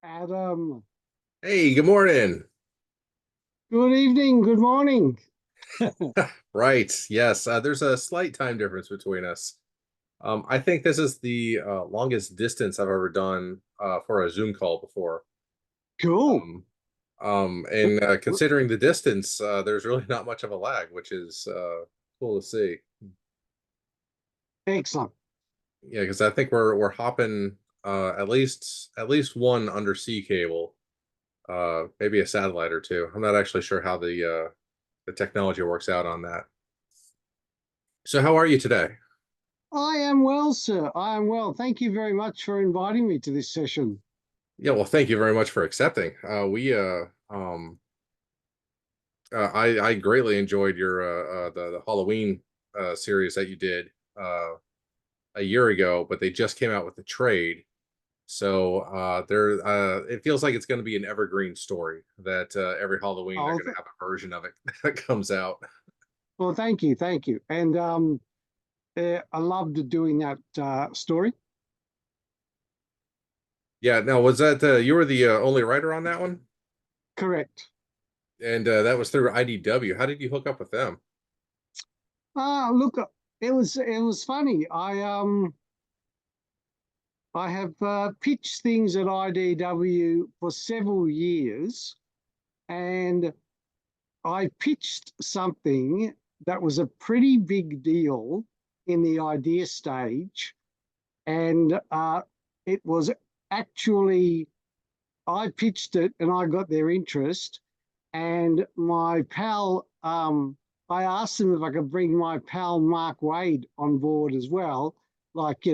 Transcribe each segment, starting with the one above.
Adam, Hey, good morning. good evening, good morning. Right. Yes. There's a slight time difference between us. I think this is the longest distance I've ever done for a Zoom call before. Cool. Um, and considering the distance, there's really not much of a lag, which is cool to see. Excellent. Yeah, because I think we're hopping at least one undersea cable, maybe a satellite or two. I'm not actually sure how the technology works out on that. So, how are you today? I am well, sir. I am well. Thank you very much for inviting me to this session. Yeah, well, thank you very much for accepting. We I greatly enjoyed your the Halloween series that you did a year ago, but they just came out with the trade. So there it feels like it's going to be an evergreen story that every Halloween they're Oh, going to have a version of it that comes out. well, thank you, thank you. And I loved doing that story. Yeah, now was that you were the only writer on that one? Correct. And that was through IDW. How did you hook up with them? Look, it was funny. I have pitched things at IDW for several years, and I pitched something that was a pretty big deal in the idea stage. And it was actually, I pitched it and I got their interest. And my pal, I asked them if I could bring my pal Mark Wade on board as well. Like,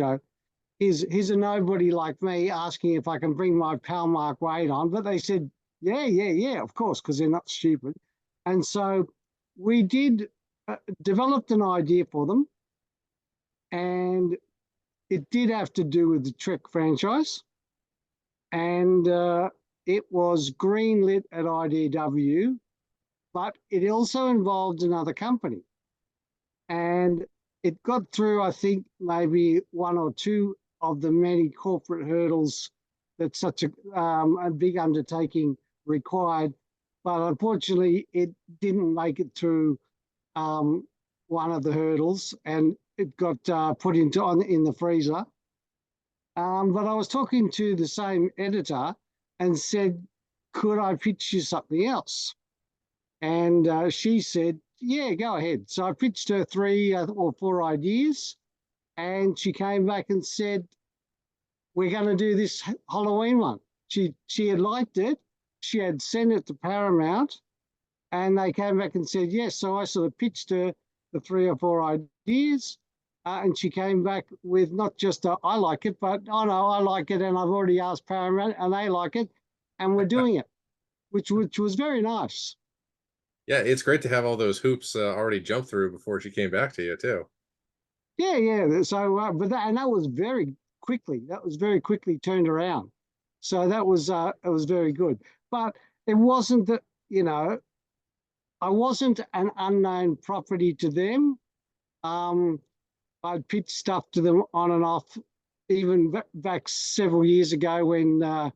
he's a nobody like me asking if I can bring my pal Mark Wade on. But they said, yeah, yeah, yeah, of course, because they're not stupid. And so we did developed an idea for them, and it did have to do with the Trek franchise. And it was greenlit at IDW, but it also involved another company. And it got through, I think, maybe one or two of the many corporate hurdles that such a big undertaking required. But unfortunately, it didn't make it through um, one of the hurdles, and it got put into on in the freezer. But I was talking to the same editor and said, "Could I pitch you something else?" And she said, "Yeah, go ahead." So I pitched her three or four ideas, and she came back and said, "We're going to do this Halloween one." She had liked it. She had sent it to Paramount, and they came back and said yes. So I sort of pitched her the three or four ideas, and she came back with not just I like it, but oh no, I like it, and I've already asked Paramount, and they like it, and we're doing it, which was very nice. Yeah, it's great to have all those hoops already jumped through before she came back to you too. Yeah, yeah. So, that was very quickly. That was very quickly turned around. So that was it was very good. But it wasn't that I wasn't an unknown property to them. Um, I'd pitched stuff to them on and off, even back several years ago when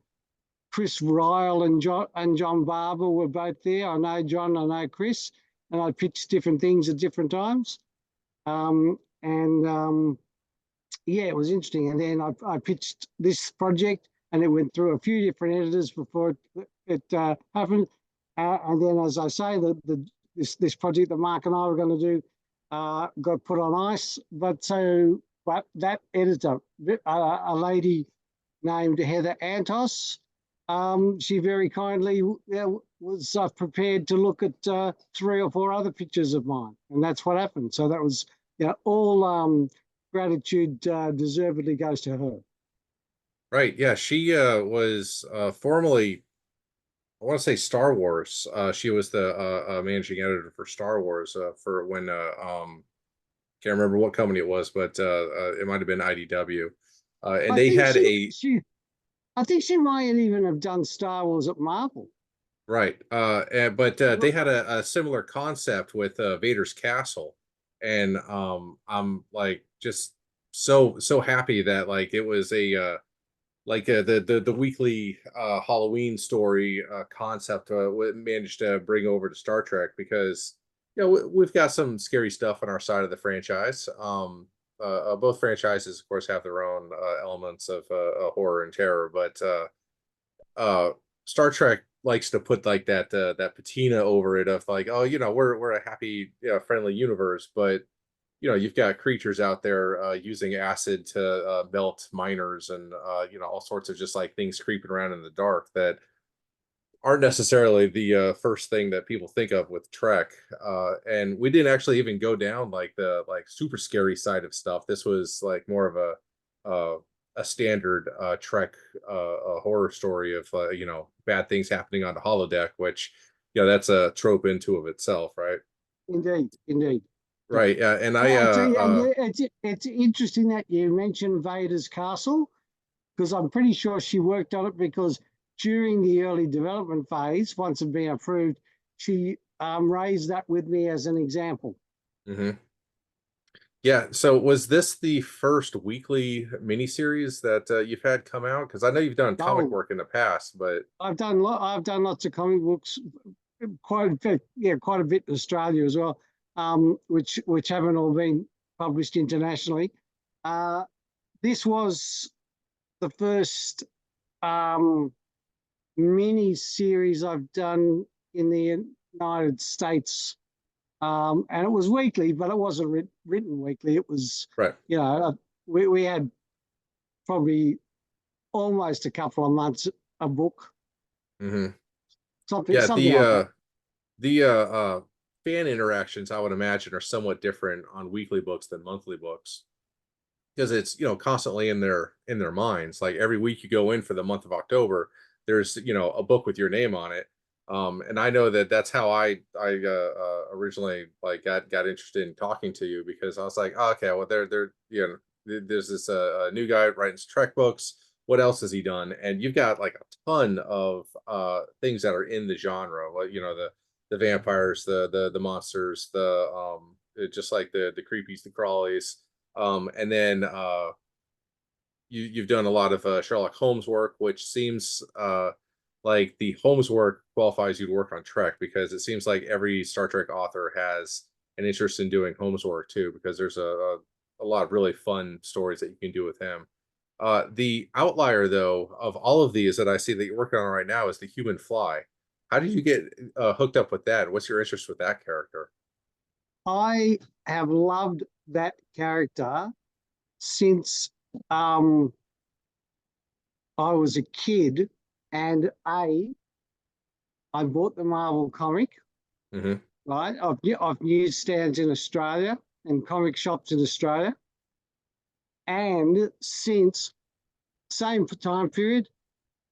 Chris Ryle and John Barber were both there. I know John, I know Chris, and I pitched different things at different times. And Yeah, it was interesting. And then I pitched this project, and it went through a few different editors before it happened. And then, as I say, this project that Mark and I were going to do got put on ice. But that editor, a lady named Heather Antos, she very kindly was prepared to look at three or four other pictures of mine, and that's what happened. So that was all gratitude deservedly goes to her. Right. Yeah, she was formerly, I want to say Star Wars. She was the managing editor for Star Wars for when can't remember what company it was, but it might have been IDW. And I they think had she a she I think she might even have done Star Wars at Marvel. right, but they had a similar concept with Vader's Castle, and I'm like just so happy that like it was a like the weekly Halloween story concept managed to bring over to Star Trek, because we've got some scary stuff on our side of the franchise. Both franchises, of course, have their own elements of horror and terror, but uh, Star Trek likes to put like that patina over it of like, oh, we're a happy, friendly universe, but you've got creatures out there using acid to melt miners, and all sorts of just like things creeping around in the dark that aren't necessarily the first thing that people think of with Trek. And we didn't actually even go down like the like super scary side of stuff. This was like more of uh, a standard Trek a horror story of bad things happening on the holodeck, which that's a trope into of itself, right? Indeed, indeed. Yeah. Right. Yeah, and Well, I'll tell you, it's interesting that you mentioned Vader's castle, because I'm pretty sure she worked on it, because during the early development phase, once it had been approved, she raised that with me as an example. mhm. Yeah. So was this the first weekly miniseries that you've had come out? Because I know you've done comic No, work in the past, but I've done lots of comic books, quite a bit, yeah, quite a bit in Australia as well, which haven't all been published internationally. Uh, this was the first mini series I've done in the United States, and it was weekly, but it wasn't written weekly. It was, right. we had probably almost a couple of months a book, Hmm. something Yeah. something like that. The fan interactions, I would imagine, are somewhat different on weekly books than monthly books, because it's constantly in their minds. Like every week you go in for the month of October, there's a book with your name on it. And I know that that's how I originally like got interested in talking to you, because I was like, oh, okay, well, they're there's this new guy writing Trek books. What else has he done? And you've got like a ton of things that are in the genre, like the vampires, the monsters, the just like the creepies, the crawlies, and then you've done a lot of Sherlock Holmes work, which seems like the Holmes work qualifies you to work on Trek, because it seems like every Star Trek author has an interest in doing Holmes work too, because there's a lot of really fun stories that you can do with him. The outlier, though, of all of these that I see that you're working on right now is the Human Fly. How did you get hooked up with that? What's your interest with that character? I have loved that character since um, I was a kid, and I bought the Marvel comic, Hmm. right, of newsstands in Australia and comic shops in Australia, and since same time period,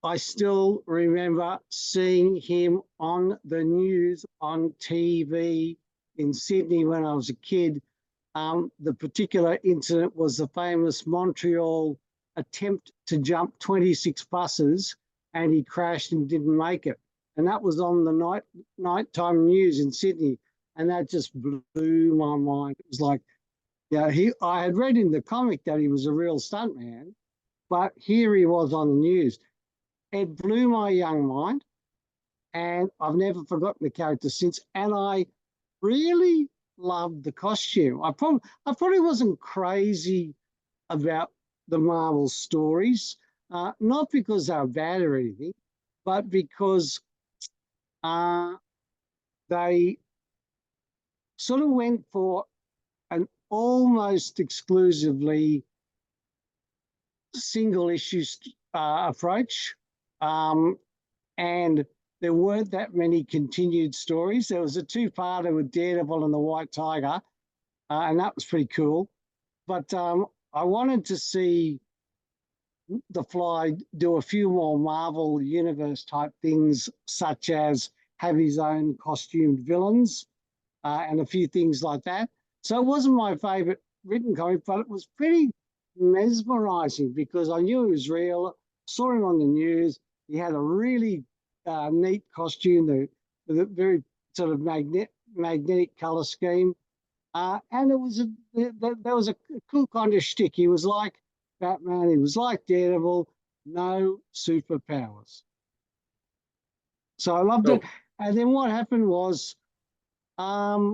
I still remember seeing him on the news on TV in Sydney when I was a kid. The particular incident was the famous Montreal attempt to jump 26 buses, and he crashed and didn't make it. And that was on the nighttime news in Sydney, and that just blew my mind. It was like, yeah, I had read in the comic that he was a real stuntman, but here he was on the news. It blew my young mind, and I've never forgotten the character since. And I really loved the costume. I probably wasn't crazy about the Marvel stories, not because they were bad or anything, but because uh, they sort of went for an almost exclusively single issue approach. Um, and there weren't that many continued stories. There was a two-parter with Daredevil and the White Tiger, and that was pretty cool. But I wanted to see the Fly do a few more Marvel Universe type things, such as have his own costumed villains and a few things like that. So it wasn't my favorite written comic, but it was pretty mesmerizing because I knew it was real. Saw him on the news. He had a really neat costume, the very sort of magnetic color scheme. And there was a cool kind of shtick. He was like Batman. He was like Daredevil, no superpowers. So I loved it. So And then what happened was I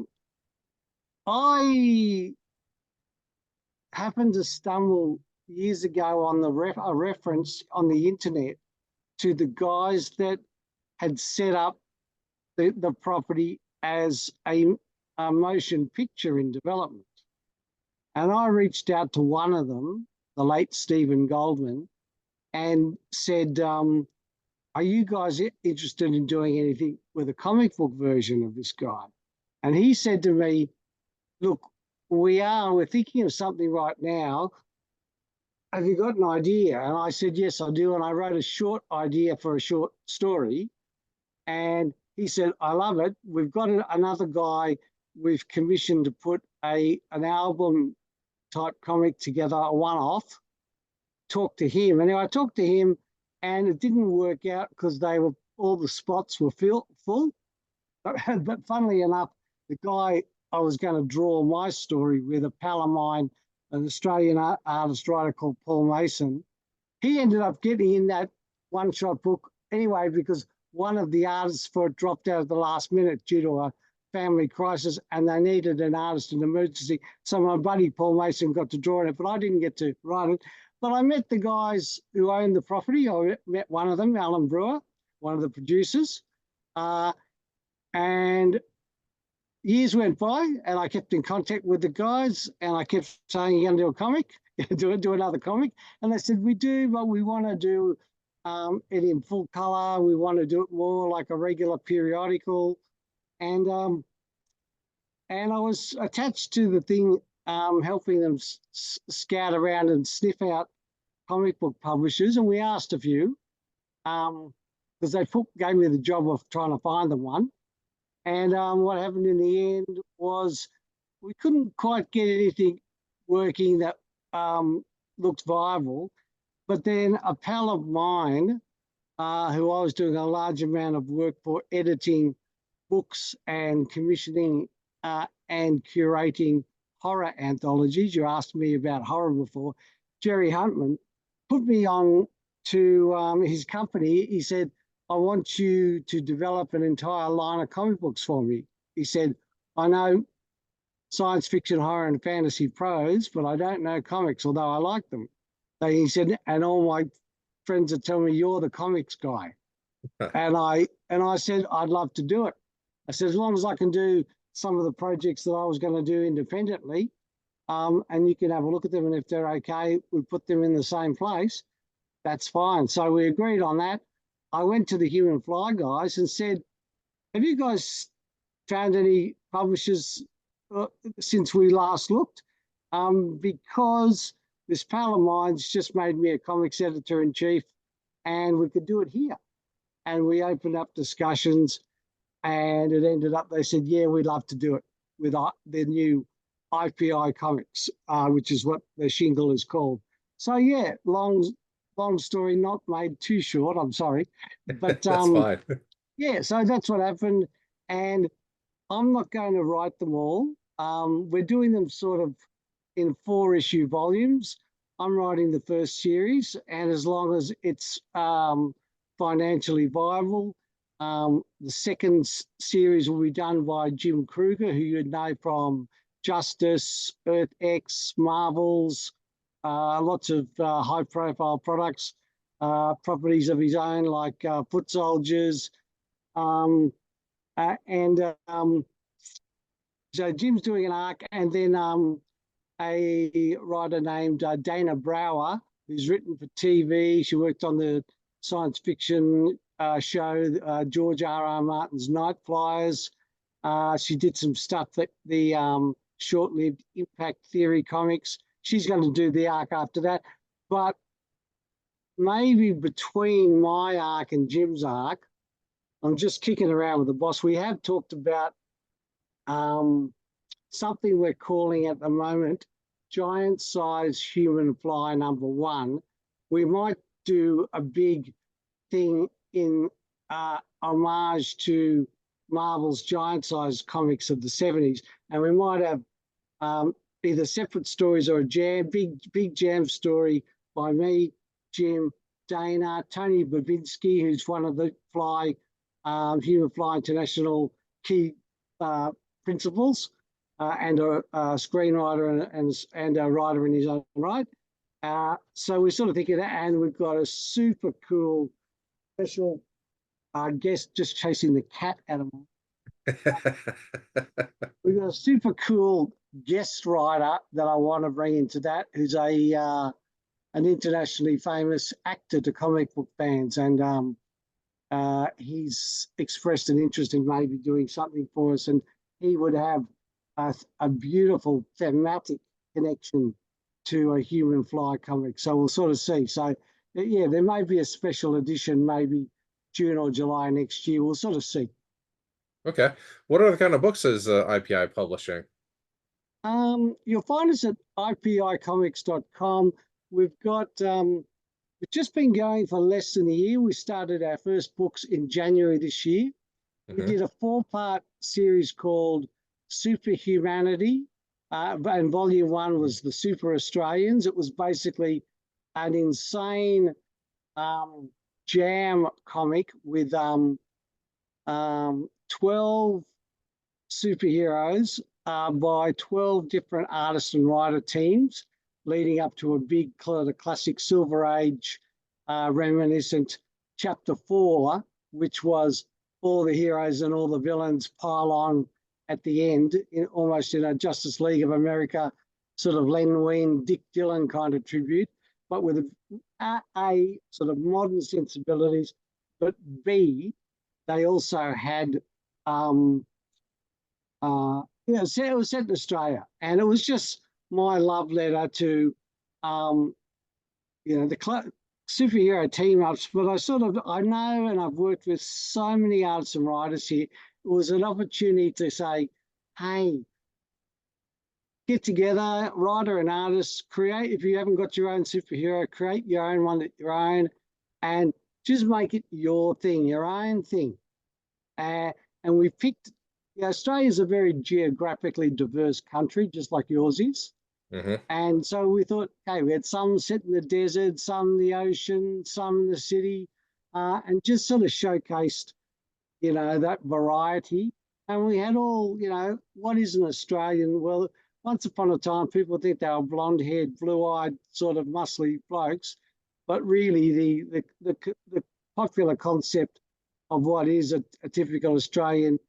happened to stumble years ago on a reference on the internet to the guys that had set up the property as a motion picture in development. And I reached out to one of them, the late Stephen Goldman, and said, are you guys interested in doing anything with a comic book version of this guy? And he said to me, look, we're thinking of something right now. Have you got an idea? And I said, yes, I do. And I wrote a short idea for a short story. And he said, I love it. We've got another guy we've commissioned to put an album type comic together, a one-off. Talk to him. And I talked to him, and it didn't work out because all the spots were full. But funnily enough, the guy I was going to draw my story with, a pal of mine, an Australian artist writer called Paul Mason, he ended up getting in that one-shot book anyway because one of the artists for it dropped out at the last minute due to a family crisis, and they needed an artist in emergency. So my buddy Paul Mason got to draw it, but I didn't get to write it. But I met the guys who owned the property. I met one of them, Alan Brewer, one of the producers. And years went by, and I kept in contact with the guys, and I kept saying, you're going to do a comic? do another comic? And they said, we do, but we want to do it in full color. We want to do it more like a regular periodical. And I was attached to the thing, helping them scout around and sniff out comic book publishers. And we asked a few, because they gave me the job of trying to find them one. And what happened in the end was we couldn't quite get anything working that looked viable. But then a pal of mine, who I was doing a large amount of work for, editing books and commissioning and curating horror anthologies. You asked me about horror before. Jerry Huntman put me on to his company. He said, I want you to develop an entire line of comic books for me. He said, I know science fiction, horror, and fantasy prose, but I don't know comics, although I like them. So he said, and all my friends are telling me you're the comics guy. and I said, I'd love to do it. I said, as long as I can do some of the projects that I was going to do independently, and you can have a look at them, and if they're okay, we put them in the same place, that's fine. So we agreed on that. I went to the Human Fly guys and said, have you guys found any publishers since we last looked? Because this pal of mine's just made me a comics editor-in-chief, and we could do it here. And we opened up discussions, and it ended up, they said, yeah, we'd love to do it with their new IPI Comics, which is what the shingle is called. So yeah, long story not made too short, I'm sorry. But that's fine. yeah, so that's what happened. And I'm not going to write them all. We're doing them sort of in 4-issue volumes. I'm writing the first series, and as long as it's financially viable, the second series will be done by Jim Kruger, who you know from Justice, Earth X, Marvels, lots of high-profile products, properties of his own like Foot Soldiers, so Jim's doing an arc, and then a writer named Dana Brower, who's written for TV. She worked on the science fiction show George R.R. Martin's Night Flyers. She did some stuff at the short-lived Impact Theory comics. She's going to do the arc after that. But maybe between my arc and Jim's arc, I'm just kicking around with the boss. We have talked about something we're calling at the moment Giant Size Human Fly #1. We might do a big thing in homage to Marvel's Giant Size comics of the 70s, and we might have either separate stories or a big jam story by me, Jim, Dana, Tony Babinski, who's one of the Human Fly International key principals, and a screenwriter and a writer in his own right. So we're sort of thinking that, and we've got a super cool special guest just chasing the cat animal. We've got a super cool guest writer that I want to bring into that, who's an internationally famous actor to comic book fans, and he's expressed an interest in maybe doing something for us, and he would have a beautiful thematic connection to a Human Fly comic. So we'll sort of see. So yeah, there may be a special edition, maybe June or July next year. We'll sort of see. Okay. What other kind of books is IPI publishing? You'll find us at ipicomics.com. We've just been going for less than a year. We started our first books in January this year. We did a 4-part series called Superhumanity, and volume 1 was the Super Australians. It was basically an insane jam comic with 12 superheroes by 12 different artist and writer teams, leading up to a big classic Silver Age reminiscent chapter 4, which was all the heroes and all the villains pile on at the end, almost in a Justice League of America sort of Len Wein, Dick Dillon kind of tribute, but with a sort of modern sensibilities. But B, they also had, it was set in Australia, and it was just my love letter to, the superhero team ups. But I know, and I've worked with so many artists and writers here. It was an opportunity to say, hey, get together, writer and artist, create. If you haven't got your own superhero, create your own one at your own, and just make it your thing, your own thing. And we picked. Australia is a very geographically diverse country, just like yours is. And so we thought, okay, we had some set in the desert, some in the ocean, some in the city, and just sort of showcased, that variety. And we had all, what is an Australian? Well, once upon a time, people think they were blonde-haired, blue-eyed, sort of muscly blokes, but really the popular concept of what is a typical Australian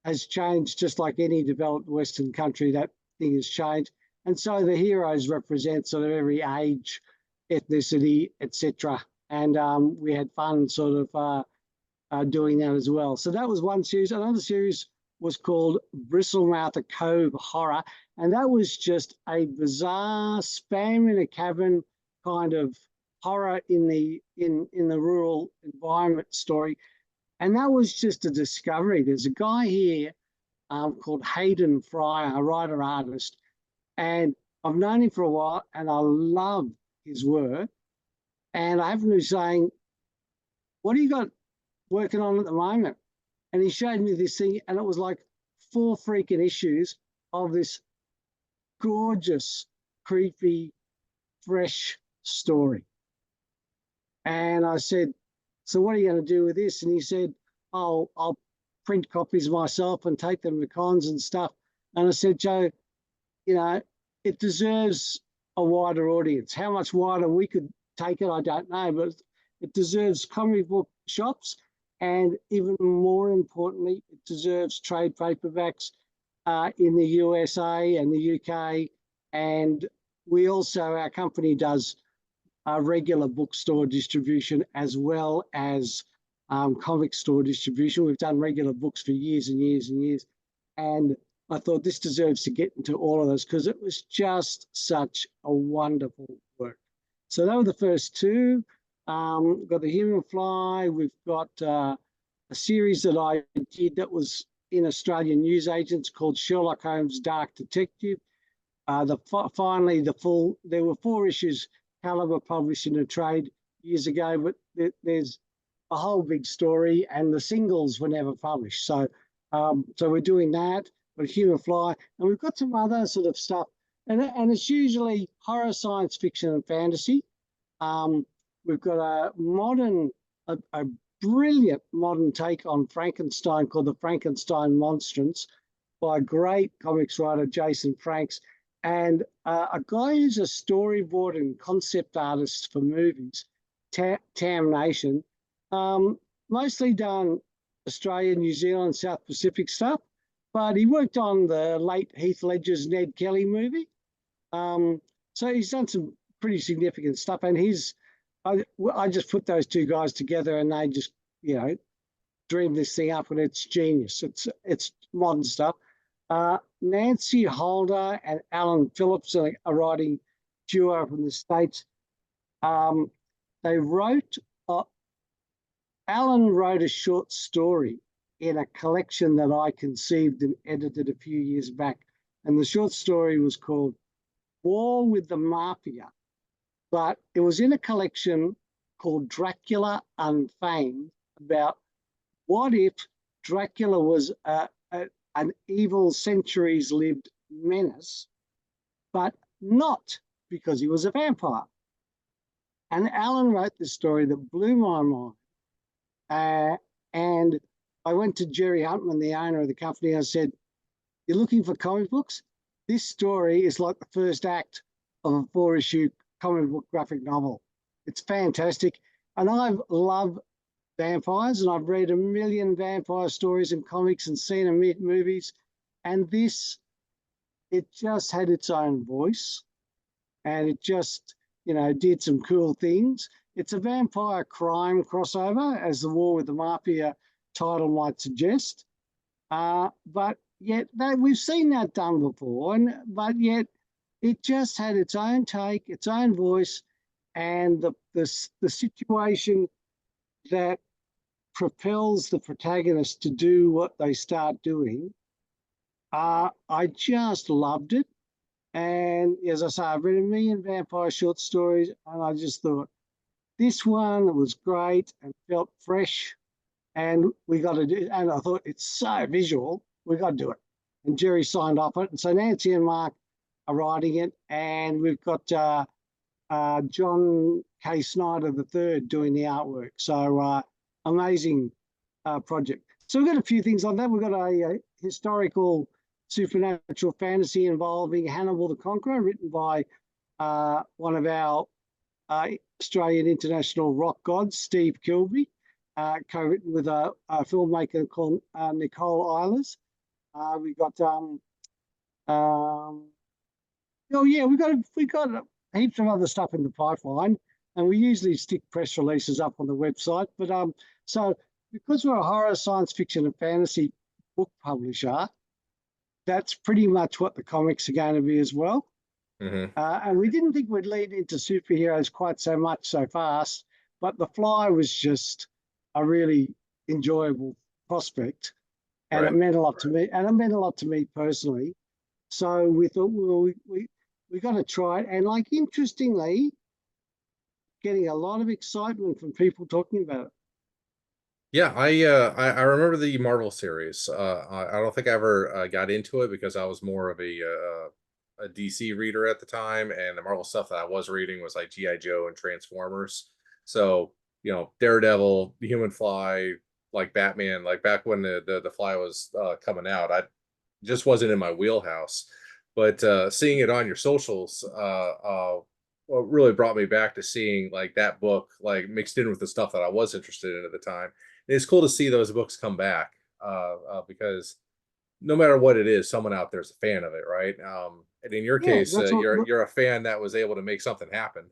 has changed, just like any developed Western country. That thing has changed. And so the heroes represent sort of every age, ethnicity, etc. And we had fun sort of doing that as well. So that was one series. Another series was called Bristlemouth, a Cove Horror. And that was just a bizarre spam in a cabin kind of horror in the rural environment story. And that was just a discovery. There's a guy here called Hayden Fryer, a writer-artist, and I've known him for a while, and I love his work. And I happened to be saying, what do you got working on at the moment? And he showed me this thing, and it was like 4 freaking issues of this gorgeous, creepy, fresh story. And I said, so what are you going to do with this? And he said, oh, I'll print copies myself and take them to cons and stuff. And I said, Joe, it deserves a wider audience. How much wider we could take it, I don't know, but it deserves comic book shops, and even more importantly, it deserves trade paperbacks in the USA and the UK. And we also, our company does regular bookstore distribution as well as comic store distribution. We've done regular books for years and years and years. And I thought this deserves to get into all of those because it was just such a wonderful work. So that were the first 2. We've got the Human Fly. We've got a series that I did that was in Australian newsagents called Sherlock Holmes Dark Detective. Finally, there were 4 issues Caliber published in a trade years ago, but there's a whole big story, and the singles were never published. So we're doing that with Human Fly, and we've got some other sort of stuff, and it's usually horror, science fiction, and fantasy. we've got a brilliant modern take on Frankenstein called The Frankenstein Monstrance by a great comics writer, Jason Franks, and a guy who's a storyboard and concept artist for movies, Tam Nation, mostly done Australia, New Zealand, South Pacific stuff, but he worked on the late Heath Ledger's Ned Kelly movie. So he's done some pretty significant stuff, and I just put those two guys together and they just, dreamed this thing up, and it's genius. It's modern stuff. Nancy Holder and Alan Phillips are writing duo from the States. They wrote, Alan wrote a short story in a collection that I conceived and edited a few years back. And the short story was called War with the Mafia. But it was in a collection called Dracula Unfamed, about what if Dracula was an evil centuries-lived menace, but not because he was a vampire. And Alan wrote this story that blew my mind. And I went to Jerry Huntman, the owner of the company, and I said, "You're looking for comic books? This story is like the first act of a 4-issue comic book graphic novel. It's fantastic." And I love vampires, and I've read 1 million vampire stories and comics and seen them in movies. And this, it just had its own voice, and it just, did some cool things. It's a vampire crime crossover, as the War with the Mafia title might suggest. But yet we've seen that done before, but yet it just had its own take, its own voice, and the situation that propels the protagonist to do what they start doing. I just loved it. And as I say, I've read 1 million vampire short stories, and I just thought this one was great and felt fresh. And we got to do, and I thought it's so visual, we got to do it. And Jerry signed off it. And so Nancy and Mark are writing it, and we've got John K. Snyder III doing the artwork. So amazing project. So we've got a few things like that. We've got a historical supernatural fantasy involving Hannibal the Conqueror, written by one of our Australian international rock gods, Steve Kilby, co-written with a filmmaker called Nicole Eilers. We got we got heaps of other stuff in the pipeline, and we usually stick press releases up on the website. But so because we're a horror, science fiction, and fantasy book publisher, that's pretty much what the comics are going to be as well. Mm-hmm. And we didn't think we'd lead into superheroes quite so much so fast, but The Fly was just a really enjoyable prospect, and it meant a lot to me, and it meant a lot to me personally. So we thought, well, we got to try it, and interestingly, getting a lot of excitement from people talking about it. Yeah, I remember the Marvel series. I don't think I ever got into it because I was more of a DC reader at the time, and the Marvel stuff that I was reading was like G.I. Joe and Transformers. So Daredevil, the Human Fly, like Batman, like back when the Fly was coming out, I just wasn't in my wheelhouse. But seeing it on your socials, what really brought me back to seeing like that book like mixed in with the stuff that I was interested in at the time. And it's cool to see those books come back because no matter what it is, someone out there's a fan of it, right? And in your case, you're a fan that was able to make something happen.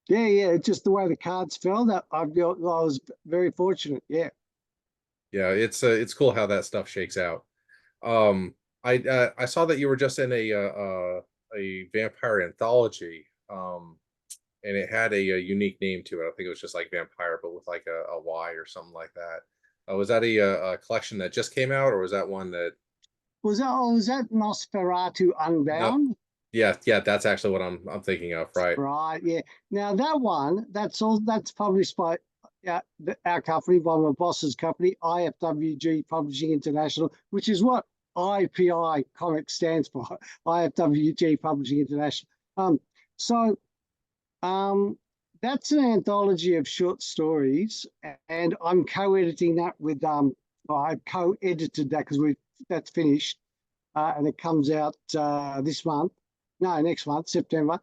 Yeah, just the way the cards fell, that I was very fortunate. Yeah, it's cool how that stuff shakes out. I saw that you were just in a vampire anthology, and it had a unique name to it. I think it was just like vampire, but with like a Y or something like that. Was that a collection that just came out, or was that one that was that Nosferatu Unbound? No. Yeah, that's actually what I'm thinking of, right? Right, yeah. Now that one, that's published by our company, by my boss's company, IFWG Publishing International, which is what IPI Comics stands for, IFWG Publishing International. that's an anthology of short stories, and I'm co-editing that with I co-edited that because that's finished, and it comes out this month. No, next month, September.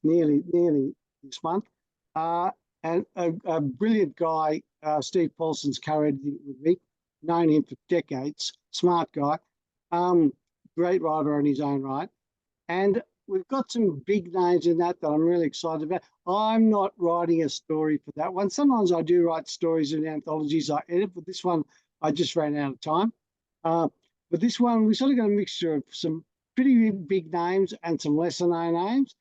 Nearly this month. And a brilliant guy, Steve Paulson's co-editing with me. Known him for decades. Smart guy. Great writer on his own right. And we've got some big names in that I'm really excited about. I'm not writing a story for that one. Sometimes I do write stories in anthologies I edit, but this one I just ran out of time. But this one, we sort of got a mixture of some pretty big names and some lesser known names.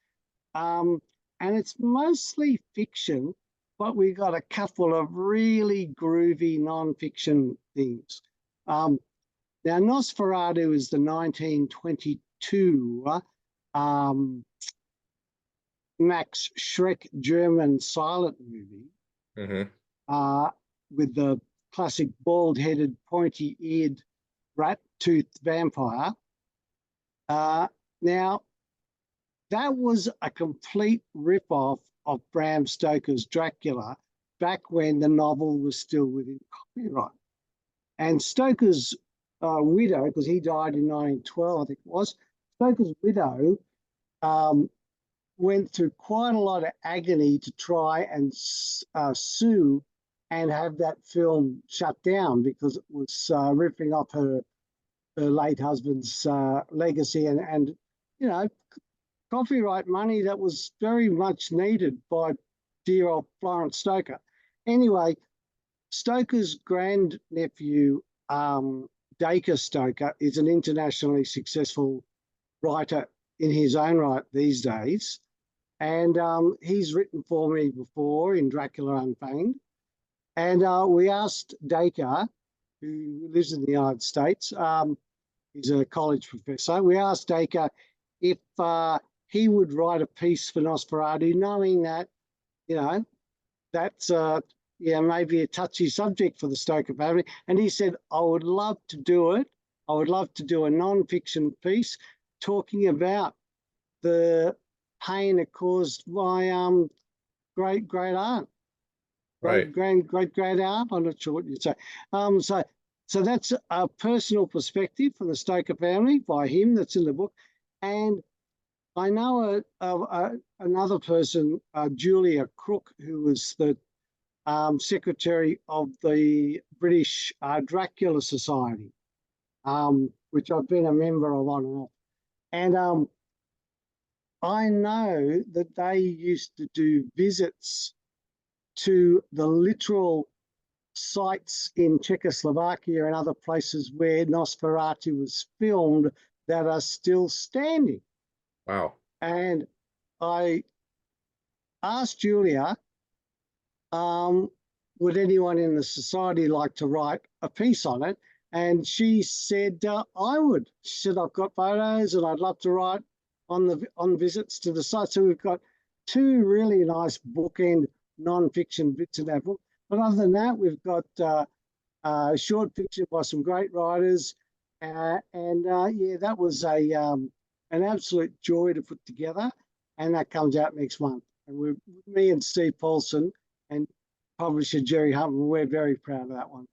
And it's mostly fiction, but we got a couple of really groovy non-fiction things. Now, Nosferatu is the 1922 Max Schreck German silent movie with the classic bald-headed, pointy-eared, rat-toothed vampire. Now, that was a complete rip-off of Bram Stoker's Dracula back when the novel was still within copyright. And Stoker's widow, because he died in 1912, I think it was, Stoker's widow went through quite a lot of agony to try and sue and have that film shut down because it was ripping off her late husband's legacy and you know, copyright money that was very much needed by dear old Florence Stoker. Anyway, Stoker's grandnephew, Dacre Stoker, is an internationally successful writer in his own right these days. And he's written for me before in Dracula Unfeigned. And we asked Dacre, who lives in the United States, he's a college professor, we asked Dacre if he would write a piece for Nosferatu, knowing that, you know, that's maybe a touchy subject for the Stoker family. And he said, I would love to do it. I would love to do a non-fiction piece talking about the pain it caused my great aunt. Right. Great aunt. I'm not sure what you'd say. So that's a personal perspective for the Stoker family by him that's in the book. And I know another person, Julia Crook, who was the secretary of the British Dracula Society, which I've been a member of on and off. And I know that they used to do visits to the literal sites in Czechoslovakia and other places where Nosferatu was filmed that are still standing. Wow. And I asked Julia, would anyone in the society like to write a piece on it? And she said, I would. She said, I've got photos and I'd love to write on visits to the site. So we've got two really nice bookend non-fiction bits in that book. But other than that, we've got short fiction by some great writers. Yeah, that was an absolute joy to put together. And that comes out next month. And me and Steve Paulson and publisher Jerry Huntman, we're very proud of that one.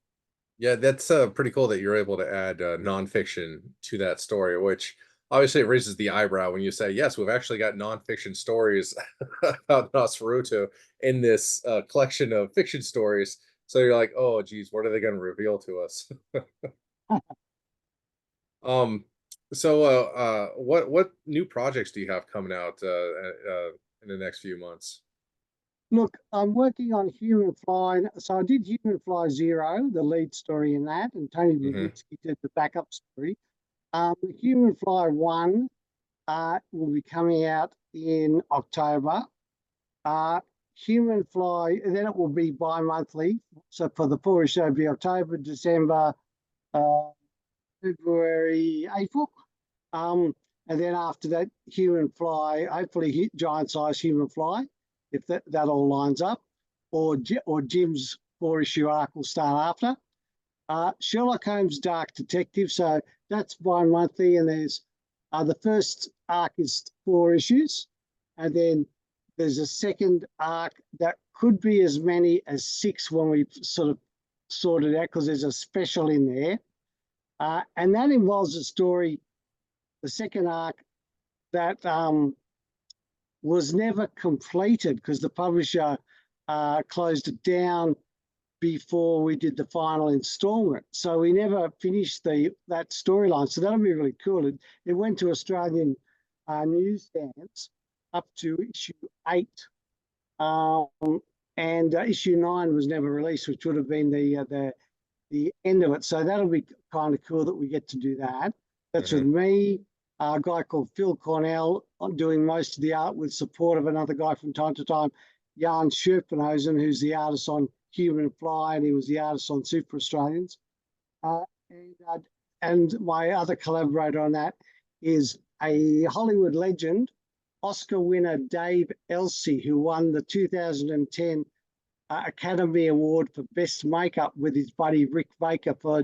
Yeah, that's pretty cool that you're able to add nonfiction to that story, which obviously it raises the eyebrow when you say, yes, we've actually got nonfiction stories about Nosferatu in this collection of fiction stories. So you're like, oh, geez, what are they going to reveal to us? What new projects do you have coming out in the next few months? Look, I'm working on Human Fly. So I did Human Fly Zero, the lead story in that, and Tony Babitsky did the backup story. Human Fly 1 will be coming out in October. Human Fly, then it will be bi-monthly. So for the four issue, it'll be October, December, February, April. And then after that, Human Fly, hopefully giant size Human Fly, if that all lines up, or Jim's four issue arc will start after. Sherlock Holmes Dark Detective, so that's bi-monthly, and there's the first arc is 4 issues, and then there's a second arc that could be as many as 6 when we sort of sorted out, because there's a special in there. And that involves a story, the second arc, that was never completed because the publisher closed it down before we did the final installment. So we never finished that storyline. So that'll be really cool. It went to Australian newsstands up to issue 8. And issue 9 was never released, which would have been the end of it. So that'll be kind of cool that we get to do that. That's with me, a guy called Phil Cornell. I'm doing most of the art with support of another guy from time to time, Jan Scherpenhausen, who's the artist on Human Fly, and he was the artist on Super Australians. And my other collaborator on that is a Hollywood legend, Oscar winner Dave Elsey, who won the 2010 Academy Award for Best Makeup with his buddy Rick Baker for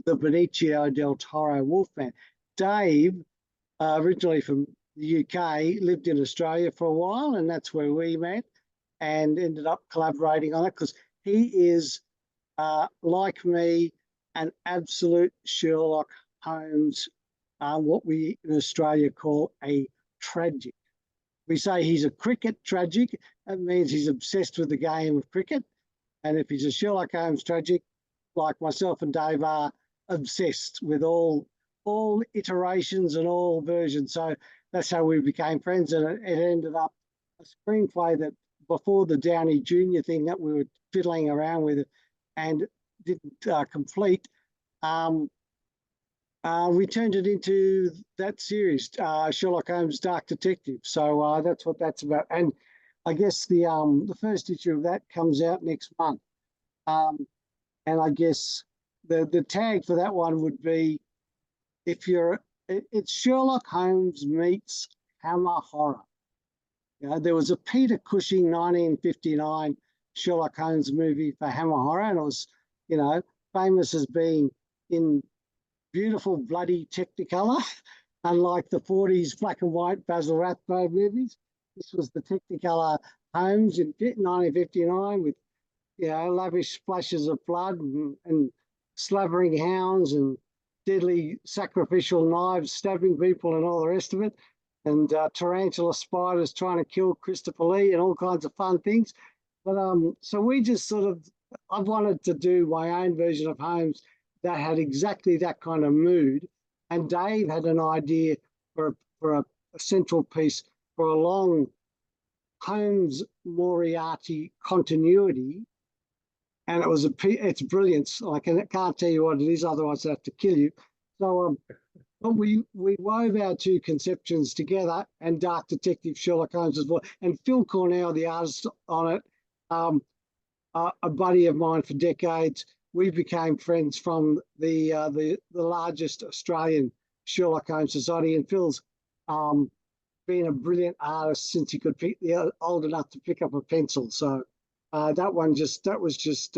the Benicio del Toro Wolfman. Dave, originally from the UK, lived in Australia for a while, and that's where we met and ended up collaborating on it, because he is, like me, an absolute Sherlock Holmes, what we in Australia call a tragic. We say he's a cricket tragic. That means he's obsessed with the game of cricket. And if he's a Sherlock Holmes tragic, like myself and Dave are obsessed with all iterations and all versions. So that's how we became friends. And it ended up a screenplay that, before the Downey Jr. thing that we were fiddling around with and didn't complete, we turned it into that series, Sherlock Holmes Dark Detective. So that's what that's about. And I guess the first issue of that comes out next month. And I guess the tag for that one would be, it's Sherlock Holmes meets Hammer Horror. You know, there was a Peter Cushing 1959 Sherlock Holmes movie for Hammer Horror, and it was, you know, famous as being in beautiful bloody Technicolor, unlike the 40s black and white Basil Rathbone movies. This was the Technicolor Holmes in 1959 with, you know, lavish splashes of blood and slavering hounds and deadly sacrificial knives stabbing people and all the rest of it, and tarantula spiders trying to kill Christopher Lee and all kinds of fun things. But so we just sort of, I wanted to do my own version of Holmes that had exactly that kind of mood. And Dave had an idea for a central piece for a long Holmes Moriarty continuity. And it's brilliant. I can't tell you what it is, otherwise I have to kill you. So but we wove our two conceptions together, and Dark Detective Sherlock Holmes as well. And Phil Cornell, the artist on it, a buddy of mine for decades. We became friends from the largest Australian Sherlock Holmes society, and Phil's been a brilliant artist since he could old enough to pick up a pencil. So that was just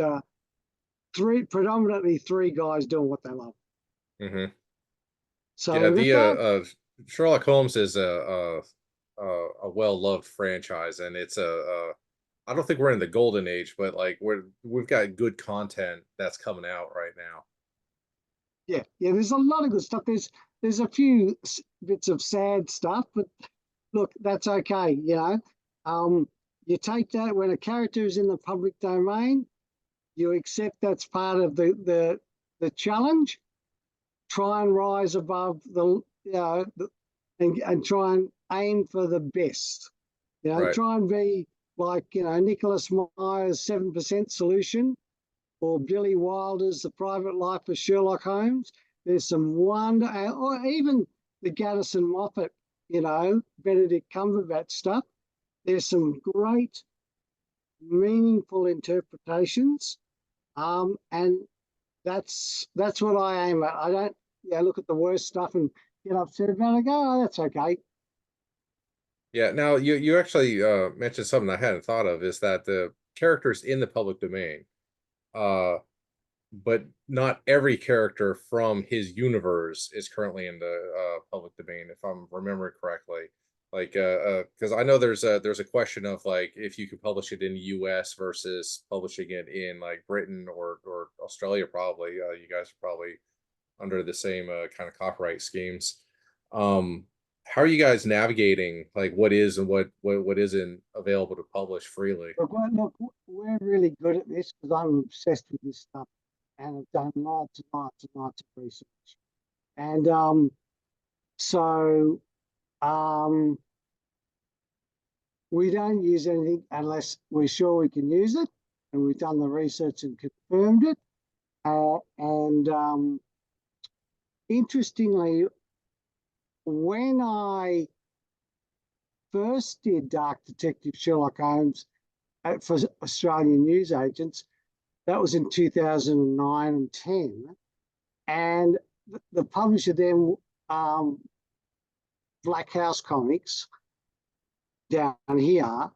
predominantly three guys doing what they love. Mm-hmm. So yeah, the Sherlock Holmes is a well-loved franchise, and it's I don't think we're in the golden age, but like we've got good content that's coming out right now. Yeah, there's a lot of good stuff. There's a few bits of sad stuff, but look, that's okay. You know, you take that when a character is in the public domain, you accept that's part of the challenge. Try and rise above and try and aim for the best. You know, Right. try and be like, you know, Nicholas Meyer's 7% Solution, or Billy Wilder's The Private Life of Sherlock Holmes. There's some wonder, or even the Gaddis Moffat, you know, Benedict Cumberbatch stuff. There's some great, meaningful interpretations, and that's what I aim at. I don't look at the worst stuff and get upset about it and go, oh, that's okay. Yeah. Now you actually mentioned something I hadn't thought of, is that the characters in the public domain, but not every character from his universe is currently in the public domain, if I'm remembering correctly. Like, because I know there's a question of like if you can publish it in the U.S. versus publishing it in like Britain or Australia. Probably, you guys are probably under the same kind of copyright schemes. Um, how are you guys navigating like what is and what isn't available to publish freely? Look, we're really good at this because I'm obsessed with this stuff and I've done lots and lots and lots of research. And so um, we don't use anything unless we're sure we can use it, and we've done the research and confirmed it. And interestingly, when I first did Dark Detective Sherlock Holmes for Australian news agents, that was in 2009 and 10. And the publisher then, Black House Comics, down here,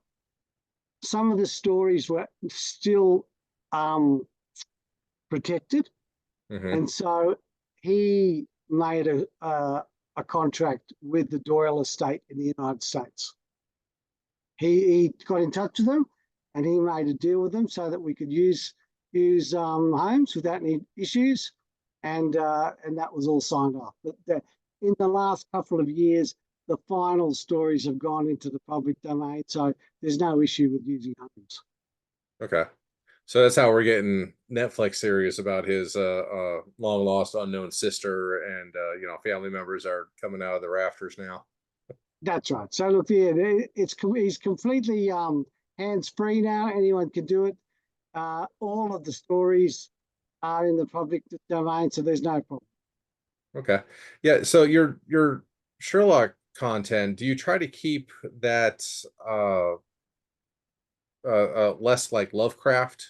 some of the stories were still protected. Hmm. And so he made a contract with the Doyle estate in the United States. He got in touch with them and he made a deal with them so that we could use Holmes without any issues. And that was all signed off. But in the last couple of years, the final stories have gone into the public domain. So there's no issue with using Holmes. Okay. So that's how we're getting Netflix series about his long lost unknown sister, and family members are coming out of the rafters now. That's right. So look, yeah, he's completely hands free now. Anyone can do it. All of the stories are in the public domain, so there's no problem. Okay. Yeah, so your Sherlock content, do you try to keep that less like Lovecraft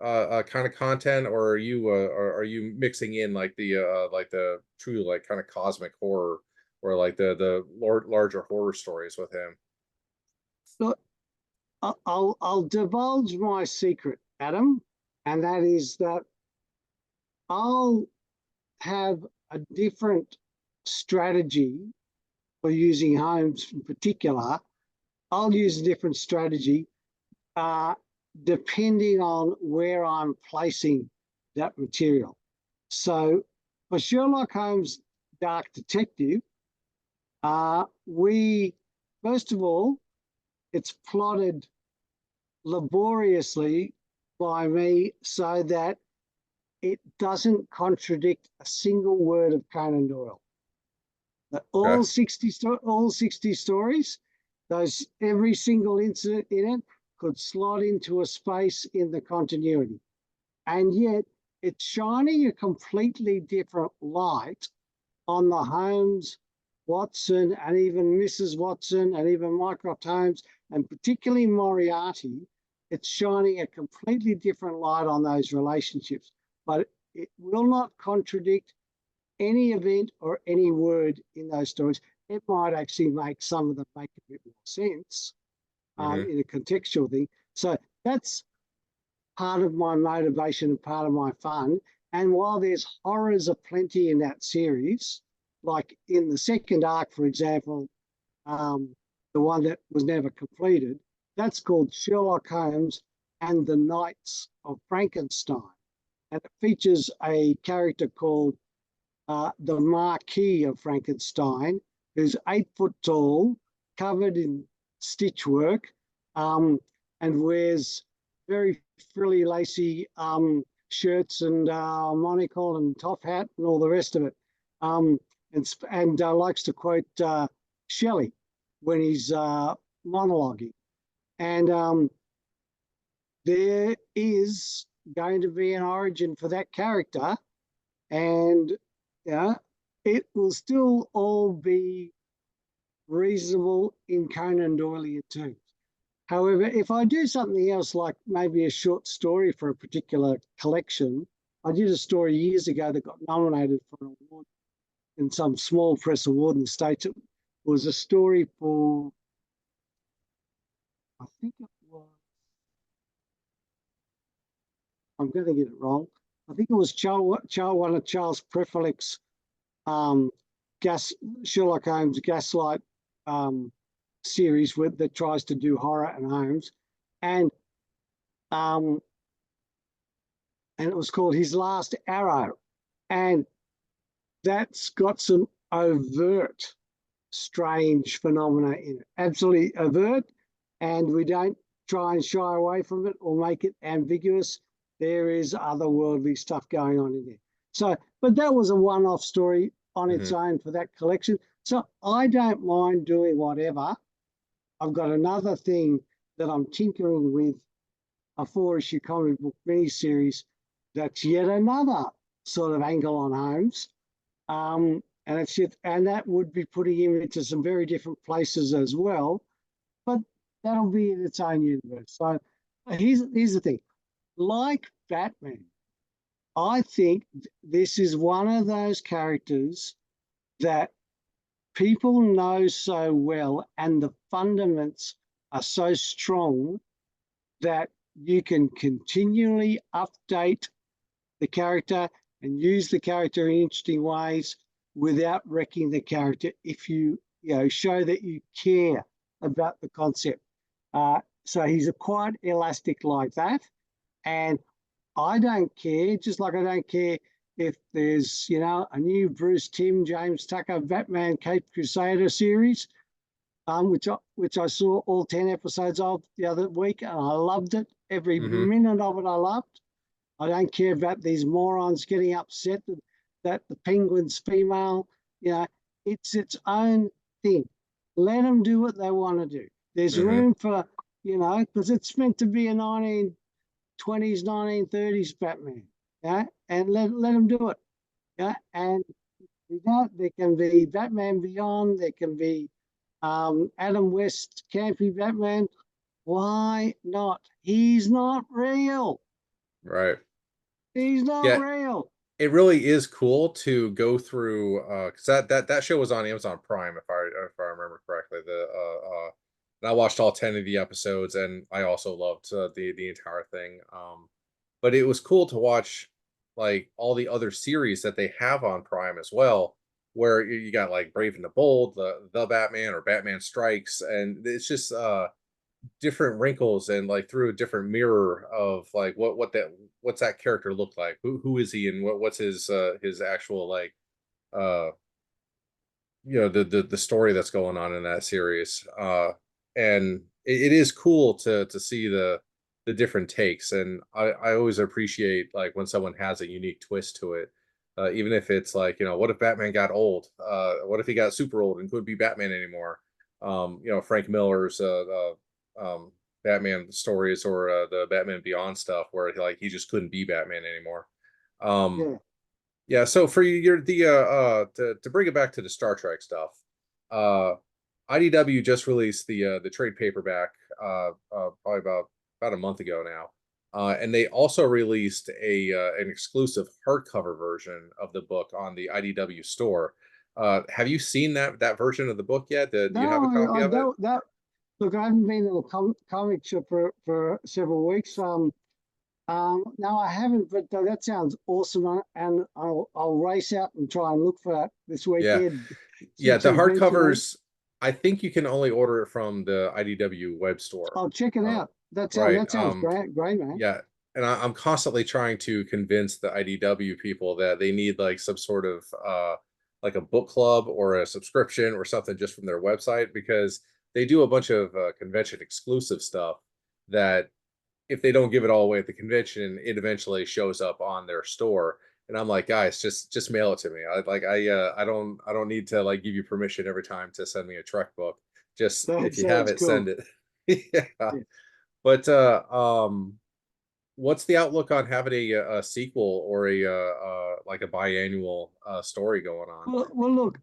kind of content, or are you mixing in like the true like kind of cosmic horror, or like the larger horror stories with him? Look, I'll divulge my secret, Adam, and that is that I'll have a different strategy for using Holmes in particular. I'll use a different strategy uh, depending on where I'm placing that material. So for Sherlock Holmes Dark Detective, we, first of all, it's plotted laboriously by me so that it doesn't contradict a single word of Conan Doyle. Okay. All 60 stories, those every single incident in it could slot into a space in the continuity. And yet it's shining a completely different light on the Holmes, Watson, and even Mrs. Watson, and even Mycroft Holmes, and particularly Moriarty. It's shining a completely different light on those relationships, but it will not contradict any event or any word in those stories. It might actually make some of them make a bit more sense Hmm. in a contextual thing. So that's part of my motivation and part of my fun. And while there's horrors aplenty in that series, like in the second arc, for example, the one that was never completed, that's called Sherlock Holmes and the Knights of Frankenstein. And it features a character called the Marquis of Frankenstein, who's 8 foot tall, covered in stitchwork, and wears very frilly, lacy shirts and monocle and top hat and all the rest of it. And likes to quote Shelley when he's monologuing. And there is going to be an origin for that character, and it will still all be reasonable in Conan Doyle terms. However, if I do something else, like maybe a short story for a particular collection, I did a story years ago that got nominated for an award in some small press award in the States. It was a story for, I think it was, I'm going to get it wrong. I think it was one of Charles Preflick's gas Sherlock Holmes Gaslight series that tries to do horror and homes, and it was called His Last Arrow, and that's got some overt strange phenomena in it, absolutely overt, and we don't try and shy away from it or make it ambiguous. There is otherworldly stuff going on in there. So, but that was a one-off story on its own for that collection. So I don't mind doing whatever. I've got another thing that I'm tinkering with, a 4-issue comic book miniseries that's yet another sort of angle on homes. And it's just, and that would be putting him into some very different places as well. But that'll be in its own universe. So here's the thing. Like Batman, I think this is one of those characters that people know so well, and the fundaments are so strong that you can continually update the character and use the character in interesting ways without wrecking the character if you show that you care about the concept. So he's quite elastic like that. And I don't care, just like I don't care if there's, a new Bruce Timm, James Tucker, Batman Cape Crusader series, which I saw all 10 episodes of the other week, and I loved it. Every minute of it I loved. I don't care about these morons getting upset that the Penguin's female. It's its own thing. Let them do what they want to do. There's room for, because it's meant to be a 1920s, 1930s Batman. Yeah, and let them do it. Yeah, and there can be Batman Beyond. There can be Adam West campy Batman. Why not? He's not real. Right. He's not real. It really is cool to go through because that show was on Amazon Prime if I remember correctly. And I watched all 10 of the episodes, and I also loved the entire thing. But it was cool to watch like all the other series that they have on Prime as well, where you got like Brave and the Bold, the Batman or Batman Strikes, and it's just different wrinkles and like through a different mirror of like what's that character look like, who is he, and what's his actual like the story that's going on in that series. And it is cool to see the different takes, and I always appreciate like when someone has a unique twist to it, even if it's like, what if Batman got old, what if he got super old and couldn't be Batman anymore. Frank Miller's Batman stories, or the Batman Beyond stuff where he just couldn't be Batman anymore. Yeah. So for you're to bring it back to the Star Trek stuff, uh, IDW just released the trade paperback probably about a month ago now, and they also released an exclusive hardcover version of the book on the IDW store. Have you seen that version of the book yet? Do you have a copy of it? Look, I haven't been in a comic shop for several weeks. No, I haven't, but that sounds awesome, and I'll race out and try and look for that this weekend. Yeah, the hardcovers. I think you can only order it from the IDW web store. I'll check it out. That sounds great, man. Yeah, and I'm constantly trying to convince the IDW people that they need like some sort of like a book club or a subscription or something just from their website, because they do a bunch of convention exclusive stuff that if they don't give it all away at the convention, it eventually shows up on their store. And I'm like, guys, just mail it to me. I don't need to like give you permission every time to send me a Trek book. Just if you have it, cool. Send it. Yeah. But what's the outlook on having a sequel or a like a biannual story going on? Well, look,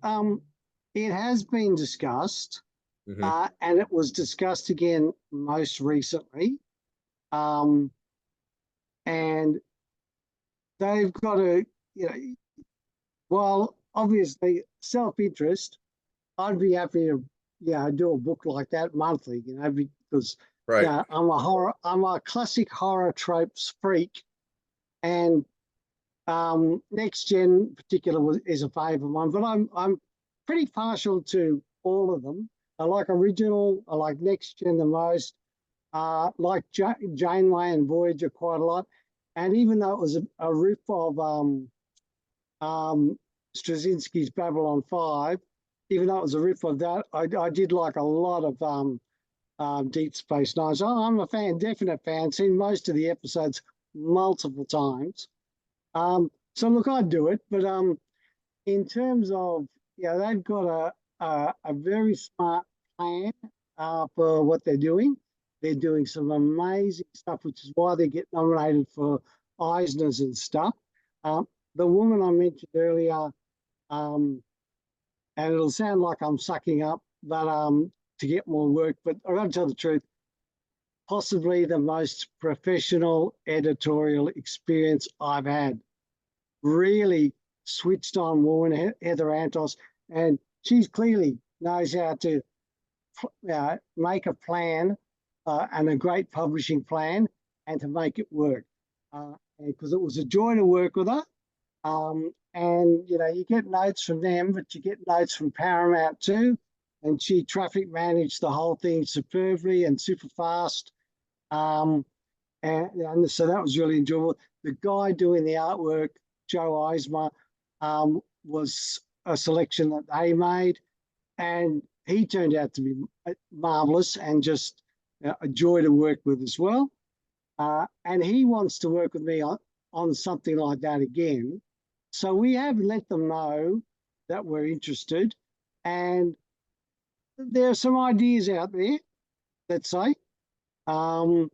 it has been discussed, and it was discussed again most recently, and they've got to, while obviously self-interest, I'd be happy to, do a book like that monthly, because I'm a classic horror tropes freak, and Next Gen in particular is a favourite one, but I'm pretty partial to all of them. I like original. I like next gen the most. Like Janeway and Voyager quite a lot. And even though it was a riff of Straczynski's Babylon 5, even though it was a riff of that, I did like a lot of Deep Space Nine. So I'm a fan, definite fan, seen most of the episodes multiple times. So look, I'd do it, but in terms of, they've got a very smart plan for what they're doing. They're doing some amazing stuff, which is why they get nominated for Eisners and stuff. The woman I mentioned earlier, and it'll sound like I'm sucking up, but to get more work. But I've got to tell the truth, possibly the most professional editorial experience I've had. Really switched on woman, Heather Antos, and she's clearly knows how to make a plan and a great publishing plan and to make it work. Because it was a joy to work with her. And, you get notes from them, but you get notes from Paramount too. And she traffic managed the whole thing superbly and super fast. And so that was really enjoyable. The guy doing the artwork, Joe Eisner, was a selection that they made. And he turned out to be marvelous and just a joy to work with as well. And he wants to work with me on something like that again. So we have let them know that we're interested. And there are some ideas out there, let's say. And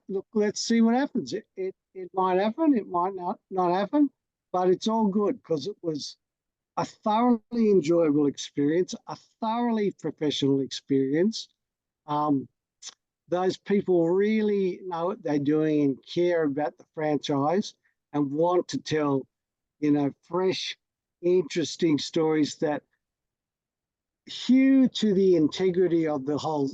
look, let's see what happens. It might happen, it might not happen, but it's all good because it was a thoroughly enjoyable experience, a thoroughly professional experience. Those people really know what they're doing and care about the franchise and want to tell, fresh, interesting stories that hew to the integrity of the whole,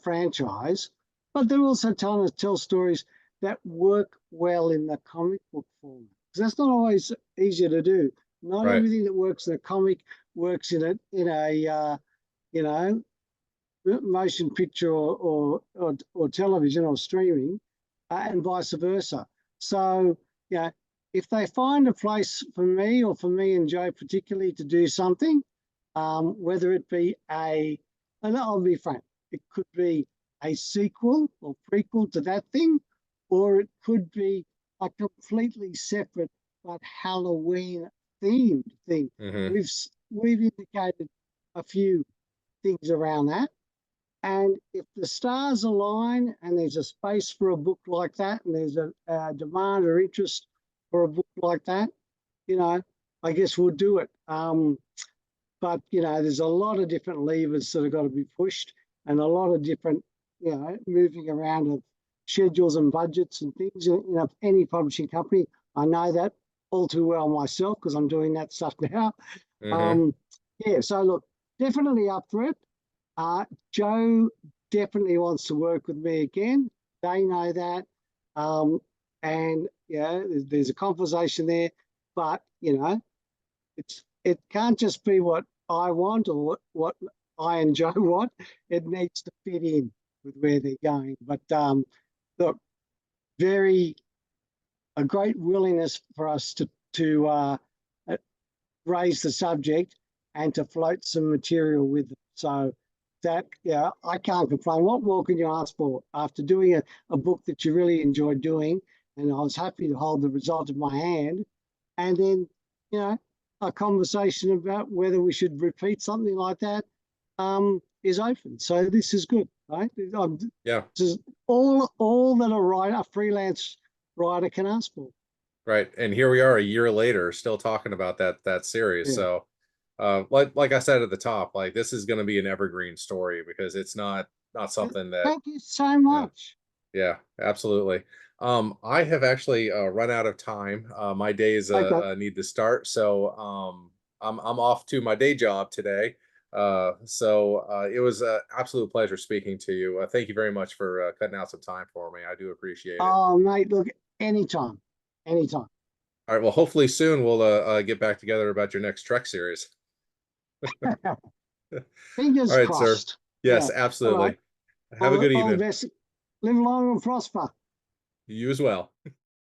franchise. But they're also trying to tell stories that work well in the comic book format. Because that's not always easier to do. Not Right. everything that works in a comic works in a motion picture or television or streaming, and vice versa. So, if they find a place for me or for me and Joe particularly to do something, whether it be and I'll be frank, it could be a sequel or prequel to that thing, or it could be a completely separate but Holo-ween themed thing. Mm-hmm. We've indicated a few things around that. And if the stars align and there's a space for a book like that, and there's a demand or interest for a book like that, I guess we'll do it. But, there's a lot of different levers that have got to be pushed and a lot of different, moving around of schedules and budgets and things. Any publishing company, I know that all too well myself because I'm doing that stuff now. Mm-hmm. So look, definitely up for it. Joe definitely wants to work with me again. They know that. And there's a conversation there, but it can't just be what I want or what I and Joe want. It needs to fit in with where they're going. But look, a great willingness for us to raise the subject and to float some material with it. So that, I can't complain. What more can you ask for after doing a book that you really enjoyed doing? And I was happy to hold the result in my hand. And then, a conversation about whether we should repeat something like that is open. So this is good, right? Yeah. This is all that a freelance writer can ask for. Right. And here we are a year later, still talking about that series. Yeah. So like I said at the top, like this is going to be an evergreen story because it's not something that. Thank you so much. Yeah, absolutely. I have actually run out of time. My days Okay. need to start, so I'm off to my day job today. So it was an absolute pleasure speaking to you. Thank you very much for cutting out some time for me. I do appreciate it. Oh, mate, look, anytime. Anytime. All right. Well, hopefully soon we'll get back together about your next Trek series. Fingers All right, sir. crossed. Yes, Yeah. All absolutely. right. Have a good All the evening. best. Live long and prosper. You as well.